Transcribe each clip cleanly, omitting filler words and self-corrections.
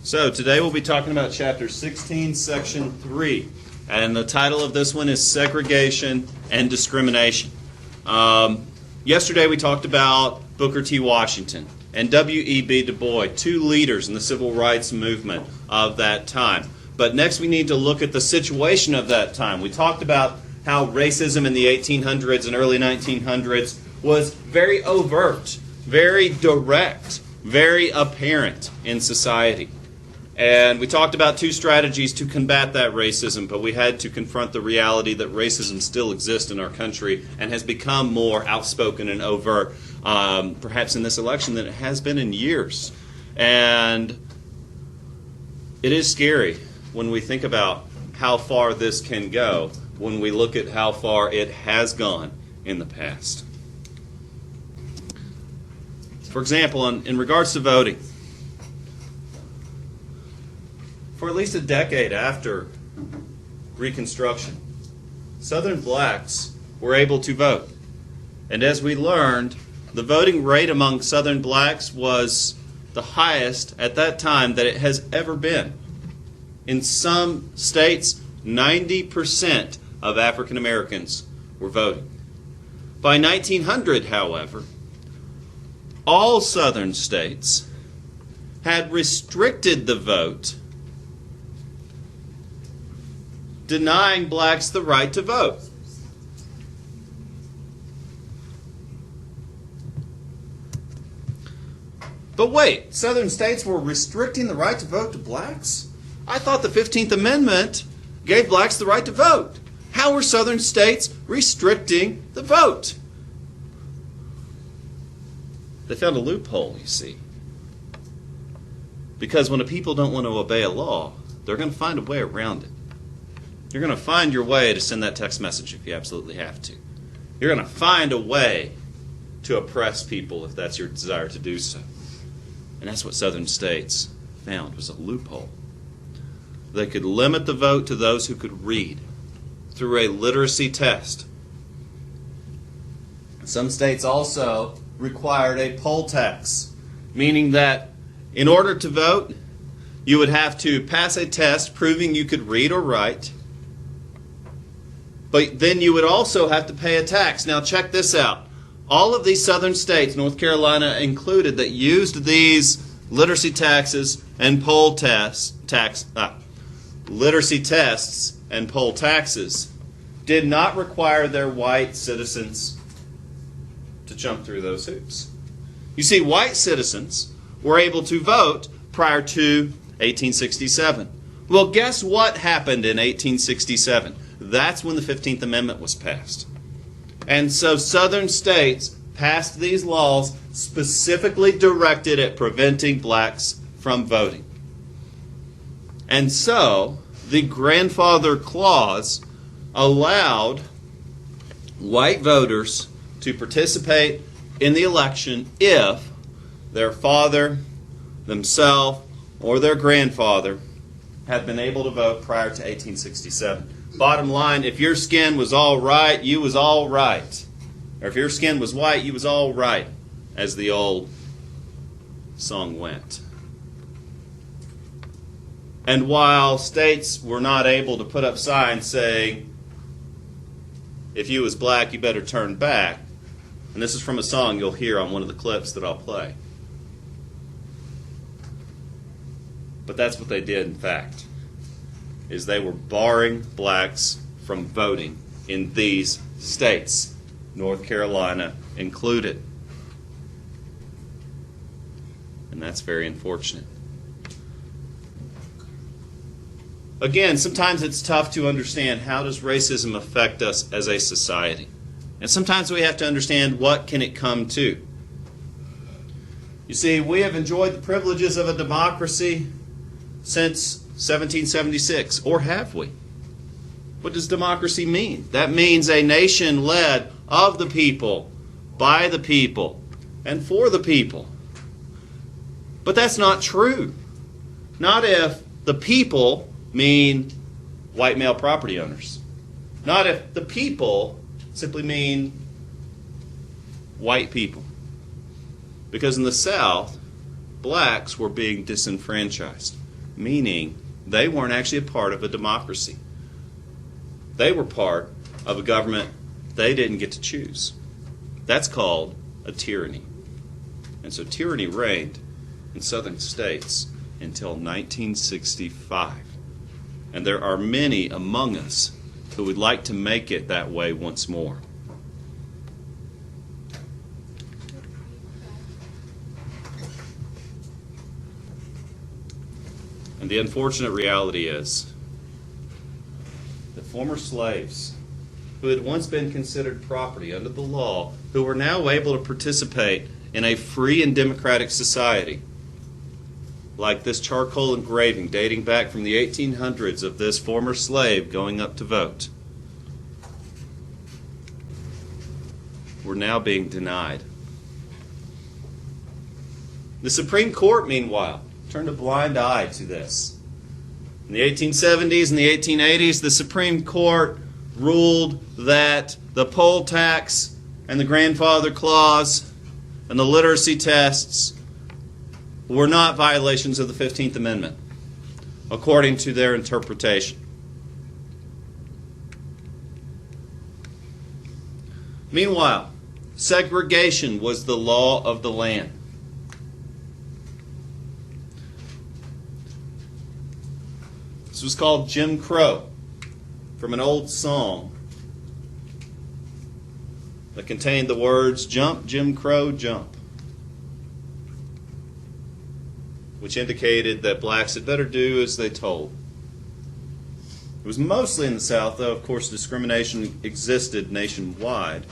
So today we'll be talking about chapter 16, section 3. And the title of this one is Segregation and Discrimination. Yesterday we talked about Booker T. Washington and W.E.B. Du Bois, two leaders in the civil rights movement of that time. But next we need to look at the situation of that time. We talked about how racism in the 1800s and early 1900s was very overt, very direct, very apparent in society. And we talked about two strategies to combat that racism, but we had to confront the reality that racism still exists in our country and has become more outspoken and overt, perhaps in this election, than it has been in years. And it is scary when we think about how far this can go, when we look at how far it has gone in the past. For example, in regards to voting, for at least a decade after Reconstruction, Southern blacks were able to vote. And as we learned, the voting rate among Southern blacks was the highest at that time that it has ever been. In some states, 90% of African Americans were voting. By 1900, however, all Southern states had restricted the vote, denying blacks the right to vote. But wait, Southern states were restricting the right to vote to blacks? I thought the 15th Amendment gave blacks the right to vote. How were Southern states restricting the vote? They found a loophole, you see. Because when a people don't want to obey a law, they're going to find a way around it. You're going to find your way to send that text message if you absolutely have to. You're going to find a way to oppress people if that's your desire to do so. And that's what Southern states found, was a loophole. They could limit the vote to those who could read through a literacy test. Some states also required a poll tax, meaning that in order to vote, you would have to pass a test proving you could read or write. But then you would also have to pay a tax. Now check this out. All of these southern states, North Carolina included, that used these literacy taxes and poll literacy tests and poll taxes did not require their white citizens to jump through those hoops. You see, white citizens were able to vote prior to 1867. Well, guess what happened in 1867? That's when the 15th Amendment was passed. And so Southern states passed these laws specifically directed at preventing blacks from voting. And so the grandfather clause allowed white voters to participate in the election if their father, themselves, or their grandfather had been able to vote prior to 1867. Bottom line, if your skin was all right, you was all right. Or if your skin was white, you was all right, as the old song went. And while states were not able to put up signs saying, if you was black, you better turn back, and this is from a song you'll hear on one of the clips that I'll play. But that's what they did, in fact, is they were barring blacks from voting in these states, North Carolina included. And that's very unfortunate. Again, sometimes it's tough to understand how does racism affect us as a society. And sometimes we have to understand what can it come to. You see, we have enjoyed the privileges of a democracy since 1776, or have we? What does democracy mean? That means a nation led of the people, by the people, and for the people. But that's not true. Not if the people mean white male property owners. Not if the people simply mean white people. Because in the South, blacks were being disenfranchised. meaning they weren't actually a part of a democracy. They were part of a government they didn't get to choose. That's called a tyranny. And so tyranny reigned in southern states until 1965. And there are many among us who would like to make it that way once more. And the unfortunate reality is that former slaves who had once been considered property under the law, who were now able to participate in a free and democratic society, like this charcoal engraving dating back from the 1800s of this former slave going up to vote, were now being denied. The Supreme Court, meanwhile, turned a blind eye to this. In the 1870s and the 1880s, the Supreme Court ruled that the poll tax and the grandfather clause and the literacy tests were not violations of the 15th Amendment, according to their interpretation. Meanwhile, segregation was the law of the land. This was called Jim Crow, from an old song that contained the words, "Jump, Jim Crow, jump," which indicated that blacks had better do as they told. It was mostly in the South, though, of course, discrimination existed nationwide.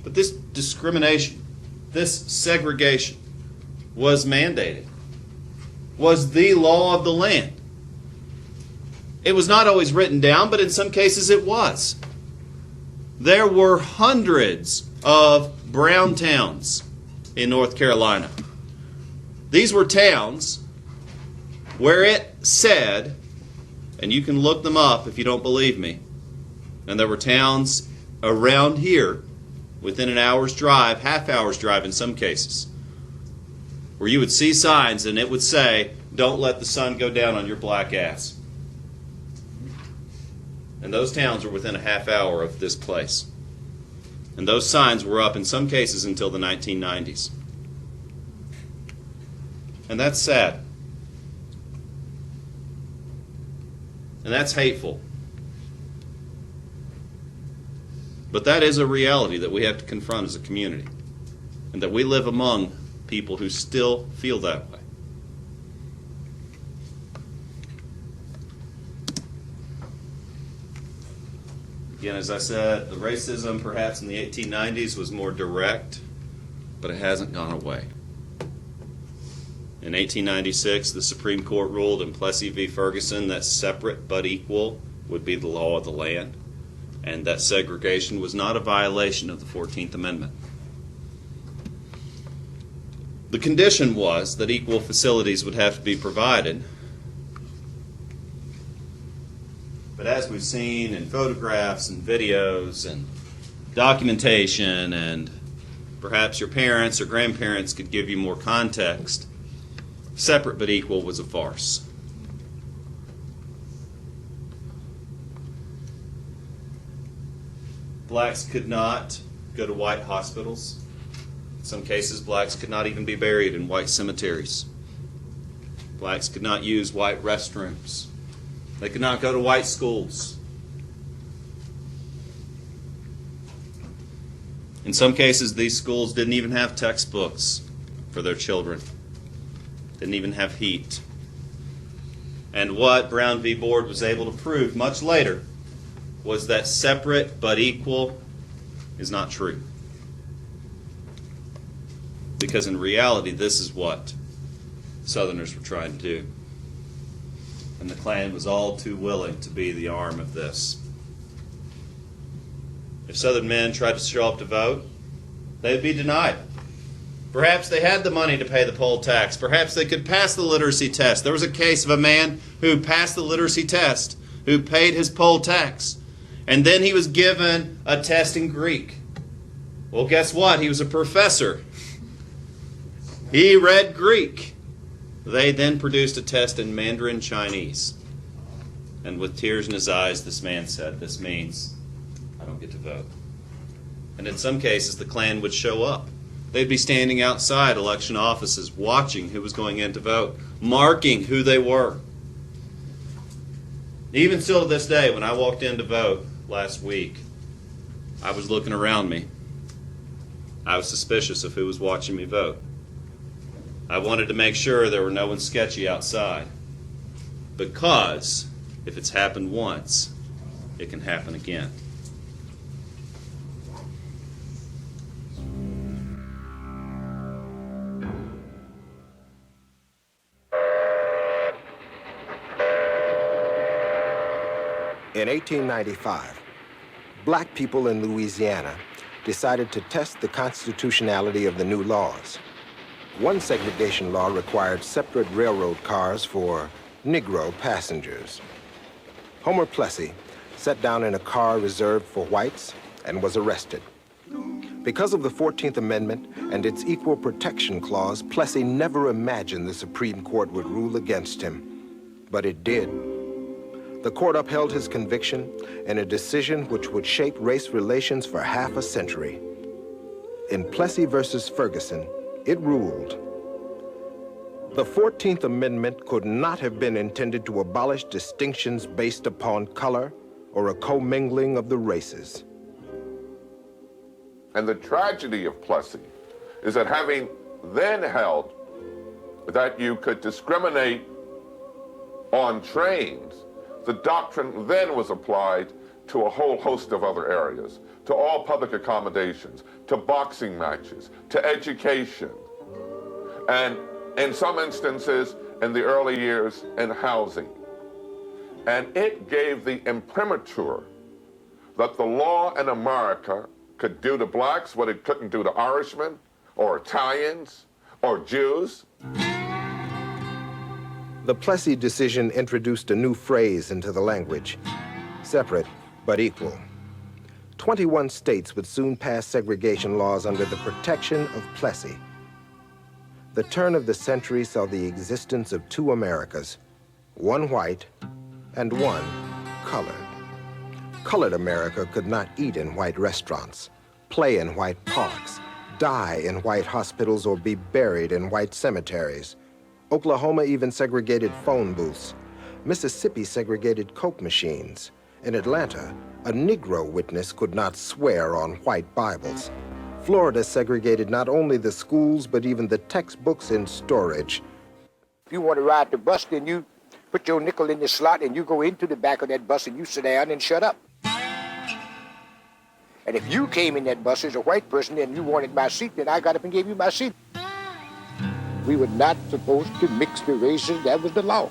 But this discrimination, this segregation, was mandated, was the law of the land. It was not always written down, but in some cases it was. There were hundreds of brown towns in North Carolina. These were towns where it said, and you can look them up if you don't believe me, and there were towns around here within an hour's drive, half hour's drive in some cases, where you would see signs and it would say, "Don't let the sun go down on your black ass." And those towns were within a half hour of this place. And those signs were up in some cases until the 1990s. And that's sad. And that's hateful. But that is a reality that we have to confront as a community. And that we live among people who still feel that way. Again, as I said, the racism perhaps in the 1890s was more direct, but it hasn't gone away. In 1896, the Supreme Court ruled in Plessy v. Ferguson that separate but equal would be the law of the land, and that segregation was not a violation of the 14th Amendment. The condition was that equal facilities would have to be provided. But as we've seen in photographs and videos and documentation, and perhaps your parents or grandparents could give you more context, separate but equal was a farce. Blacks could not go to white hospitals. In some cases, blacks could not even be buried in white cemeteries. Blacks could not use white restrooms. They could not go to white schools. In some cases, these schools didn't even have textbooks for their children. Didn't even have heat. And what Brown v. Board was able to prove much later was that separate but equal is not true. Because in reality, this is what Southerners were trying to do. And the Klan was all too willing to be the arm of this. If Southern men tried to show up to vote, they would be denied. Perhaps they had the money to pay the poll tax. Perhaps they could pass the literacy test. There was a case of a man who passed the literacy test, who paid his poll tax, and then he was given a test in Greek. Well, guess what? He was a professor. He read Greek. They then produced a test in Mandarin Chinese. And with tears in his eyes, this man said, "This means I don't get to vote." And in some cases, the Klan would show up. They'd be standing outside election offices, watching who was going in to vote, marking who they were. Even still to this day, when I walked in to vote last week, I was looking around me. I was suspicious of who was watching me vote. I wanted to make sure there were no one sketchy outside. Because if it's happened once, it can happen again. In 1895, black people in Louisiana decided to test the constitutionality of the new laws. One segregation law required separate railroad cars for Negro passengers. Homer Plessy sat down in a car reserved for whites and was arrested. Because of the 14th Amendment and its Equal Protection Clause, Plessy never imagined the Supreme Court would rule against him, but it did. The court upheld his conviction in a decision which would shape race relations for half a century. In Plessy versus Ferguson, it ruled, the 14th Amendment could not have been intended to abolish distinctions based upon color or a commingling of the races. And the tragedy of Plessy is that having then held that you could discriminate on trains, the doctrine then was applied to a whole host of other areas, to all public accommodations, to boxing matches, to education, and in some instances, in the early years, in housing. And it gave the imprimatur that the law in America could do to blacks what it couldn't do to Irishmen, or Italians, or Jews. The Plessy decision introduced a new phrase into the language, separate but equal. 21 states would soon pass segregation laws under the protection of Plessy. The turn of the century saw the existence of two Americas, one white and one colored. Colored America could not eat in white restaurants, play in white parks, die in white hospitals, or be buried in white cemeteries. Oklahoma even segregated phone booths. Mississippi segregated Coke machines. In Atlanta, a Negro witness could not swear on white Bibles. Florida segregated not only the schools, but even the textbooks in storage. If you want to ride the bus, then you put your nickel in the slot and you go into the back of that bus and you sit down and shut up. And if you came in that bus as a white person and you wanted my seat, then I got up and gave you my seat. We were not supposed to mix the races. That was the law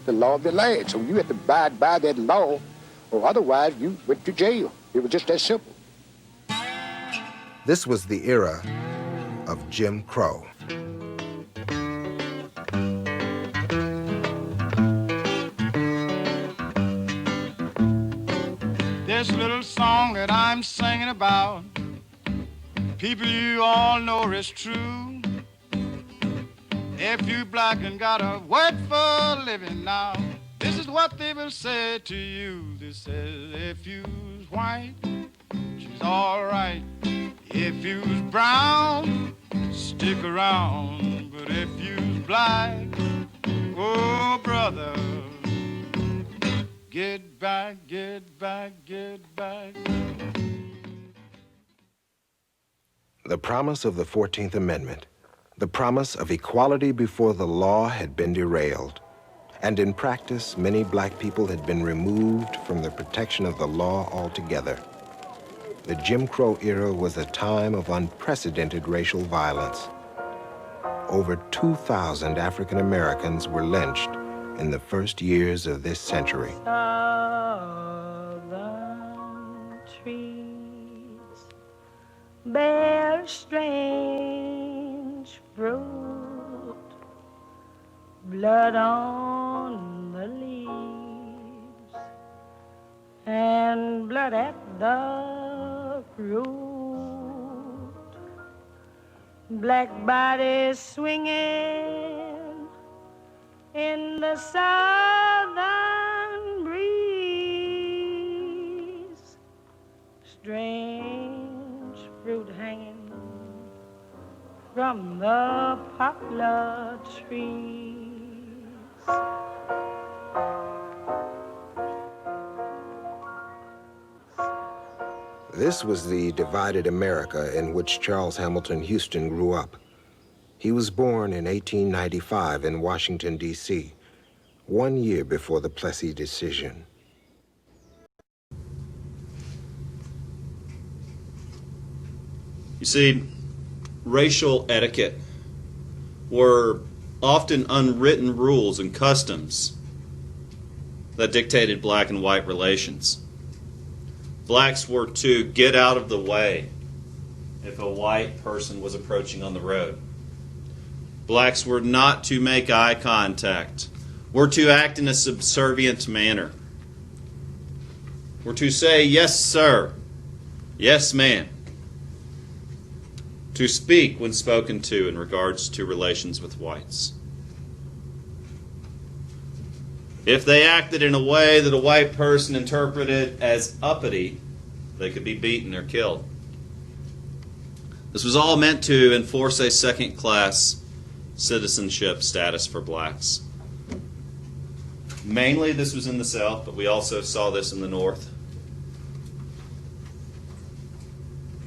of the land. So you had to abide by that law, or otherwise you went to jail. It was just that simple. This was the era of Jim Crow. This little song that I'm singing about, people you all know is true. If you black and got a word for a living now, this is what they will say to you. They say, if you's white, she's all right. If you's brown, stick around. But if you's black, oh, brother, get back, get back, get back. The promise of the 14th Amendment, the promise of equality before the law, had been derailed. And in practice, many black people had been removed from the protection of the law altogether. The Jim Crow era was a time of unprecedented racial violence. Over 2,000 African Americans were lynched in the first years of this century. Southern trees bear strange fruit, blood on the leaves, and blood at the root. Black bodies swinging the southern breeze, strange fruit hanging from the poplar trees. This was the divided America in which Charles Hamilton Houston grew up. He was born in 1895 in Washington, D.C., 1 year before the Plessy decision. You see, racial etiquette were often unwritten rules and customs that dictated black and white relations. Blacks were to get out of the way if a white person was approaching on the road. Blacks were not to make eye contact, were to act in a subservient manner, were to say, "Yes, sir," "Yes, ma'am," to speak when spoken to in regards to relations with whites. If they acted in a way that a white person interpreted as uppity, they could be beaten or killed. This was all meant to enforce a second-class citizenship status for blacks. Mainly this was in the South, but we also saw this in the North.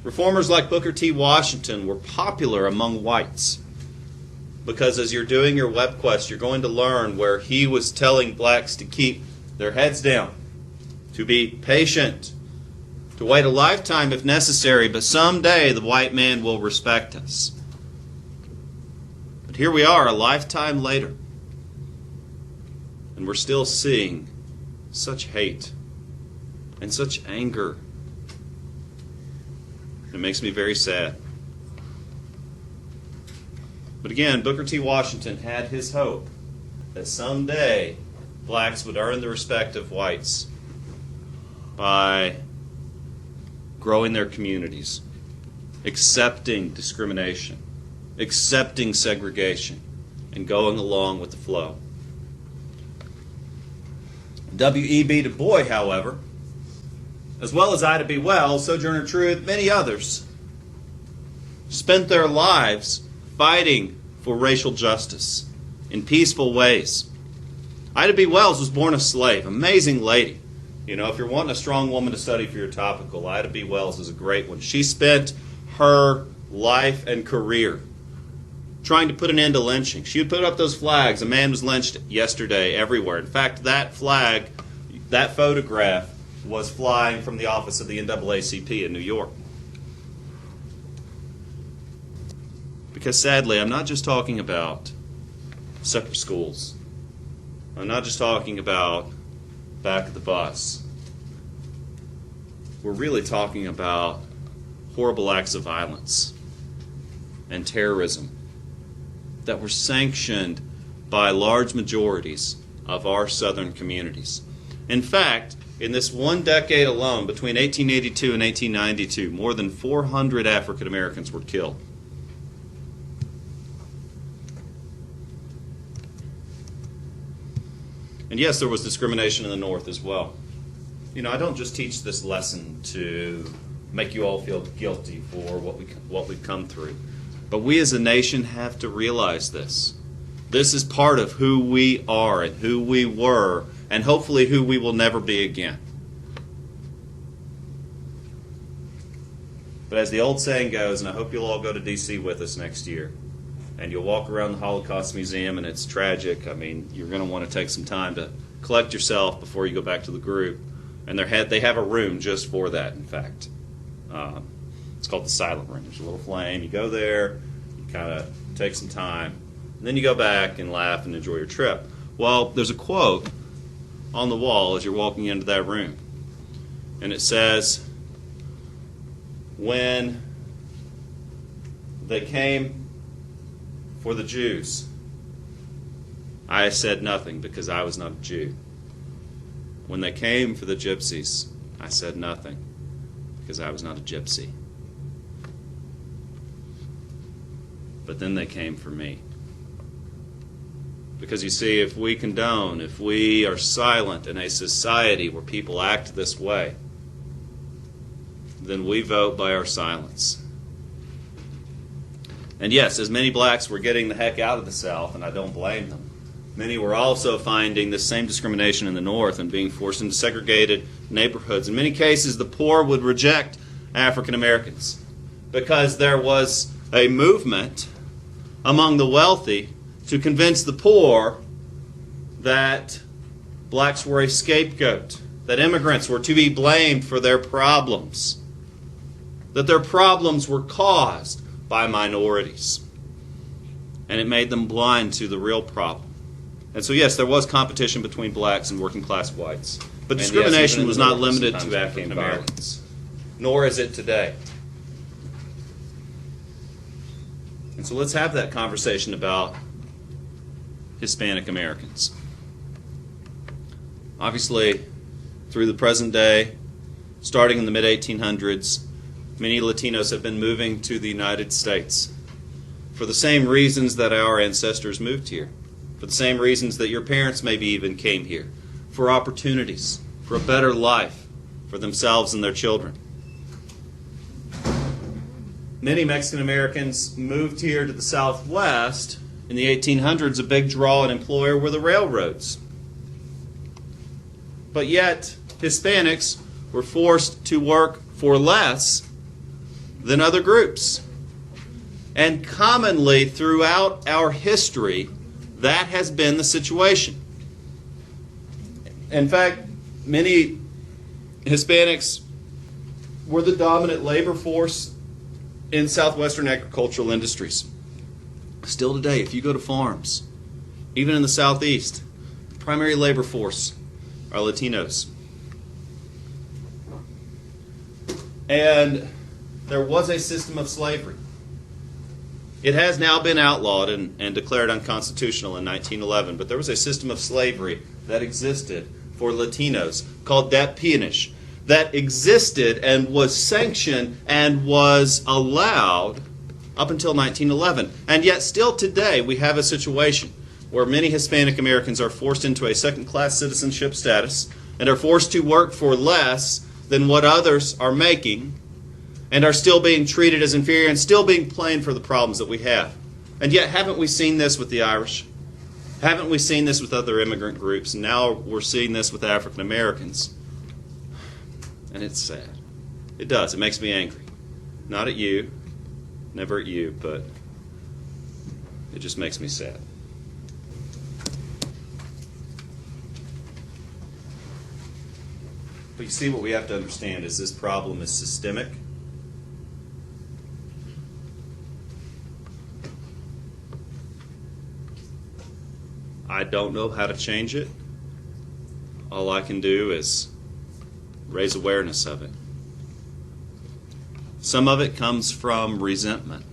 Reformers like Booker T. Washington were popular among whites because as you're doing your web quest, you're going to learn where he was telling blacks to keep their heads down, to be patient, to wait a lifetime if necessary, but someday the white man will respect us. But here we are, a lifetime later, and we're still seeing such hate and such anger. It makes me very sad. But again, Booker T. Washington had his hope that someday blacks would earn the respect of whites by growing their communities, accepting discrimination, accepting segregation, and going along with the flow. W.E.B. Du Bois, however, as well as Ida B. Wells, Sojourner Truth, many others, spent their lives fighting for racial justice in peaceful ways. Ida B. Wells was born a slave, amazing lady. You know, if you're wanting a strong woman to study for your topical, Ida B. Wells is a great one. She spent her life and career trying to put an end to lynching. She would put up those flags. A man was lynched yesterday everywhere. In fact, that flag, that photograph, was flying from the office of the NAACP in New York. Because sadly, I'm not just talking about separate schools. I'm not just talking about back of the bus. We're really talking about horrible acts of violence and terrorism that were sanctioned by large majorities of our southern communities. In fact, in this one decade alone, between 1882 and 1892, more than 400 African Americans were killed. And yes, there was discrimination in the North as well. You know, I don't just teach this lesson to make you all feel guilty for what we've come through. But we as a nation have to realize this. This is part of who we are and who we were, and hopefully who we will never be again. But as the old saying goes, and I hope you'll all go to D.C. with us next year, and you'll walk around the Holocaust Museum, and it's tragic. I mean, you're going to want to take some time to collect yourself before you go back to the group. And they have a room just for that, in fact. It's called the Silent Room. There's a little flame. You go there, you kind of take some time, and then you go back and laugh and enjoy your trip. Well, there's a quote on the wall as you're walking into that room. And it says, when they came for the Jews, I said nothing because I was not a Jew. When they came for the gypsies, I said nothing because I was not a gypsy. But then they came for me Because you see, if we condone, if we are silent in a society where people act this way, then we vote by our silence. And yes, as many blacks were getting the heck out of the South, and I don't blame them, many were also finding the same discrimination in the North and being forced into segregated neighborhoods. In many cases, the poor would reject African Americans because there was a movement among the wealthy to convince the poor that blacks were a scapegoat, that immigrants were to be blamed for their problems, that their problems were caused by minorities. And it made them blind to the real problem. And so, yes, there was competition between blacks and working class whites. But discrimination was not limited to African Americans, nor is it today. And so let's have that conversation about Hispanic Americans. Obviously, through the present day, starting in the mid-1800s, many Latinos have been moving to the United States for the same reasons that our ancestors moved here, for the same reasons that your parents maybe even came here, for opportunities, for a better life for themselves and their children. Many Mexican Americans moved here to the Southwest. In the 1800s, a big draw and employer were the railroads. But yet, Hispanics were forced to work for less than other groups. And commonly throughout our history, that has been the situation. In fact, many Hispanics were the dominant labor force in southwestern agricultural industries. Still today, if you go to farms, even in the southeast, the primary labor force are Latinos. And there was a system of slavery. It has now been outlawed and declared unconstitutional in 1911, but there was a system of slavery that existed for Latinos called dat peonage, that existed and was sanctioned and was allowed up until 1911. And yet still today we have a situation where many Hispanic Americans are forced into a second-class citizenship status and are forced to work for less than what others are making and are still being treated as inferior and still being blamed for the problems that we have. And yet haven't we seen this with the Irish? Haven't we seen this with other immigrant groups? And now we're seeing this with African Americans. And it's sad. It does. It makes me angry. Not at you, never at you, but it just makes me sad. But you see, what we have to understand is this problem is systemic. I don't know how to change it. All I can do is raise awareness of it. Some of it comes from resentment.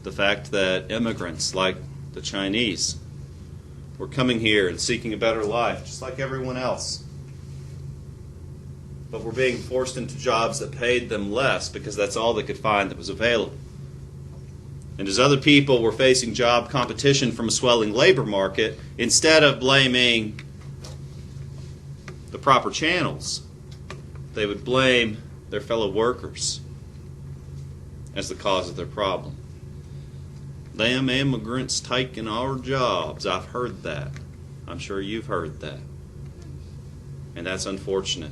The fact that immigrants like the Chinese were coming here and seeking a better life, just like everyone else. But were being forced into jobs that paid them less because that's all they could find that was available. And as other people were facing job competition from a swelling labor market, instead of blaming the proper channels, they would blame their fellow workers as the cause of their problem. Them immigrants taking our jobs. I've heard that. I'm sure you've heard that. And that's unfortunate.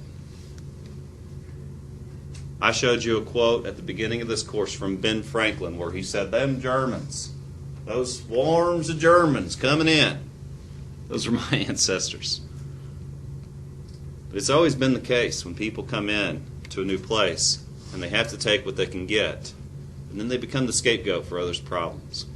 I showed you a quote at the beginning of this course from Ben Franklin where he said, them Germans, those swarms of Germans coming in, those are my ancestors. But it's always been the case when people come in to a new place and they have to take what they can get, and then they become the scapegoat for others' problems.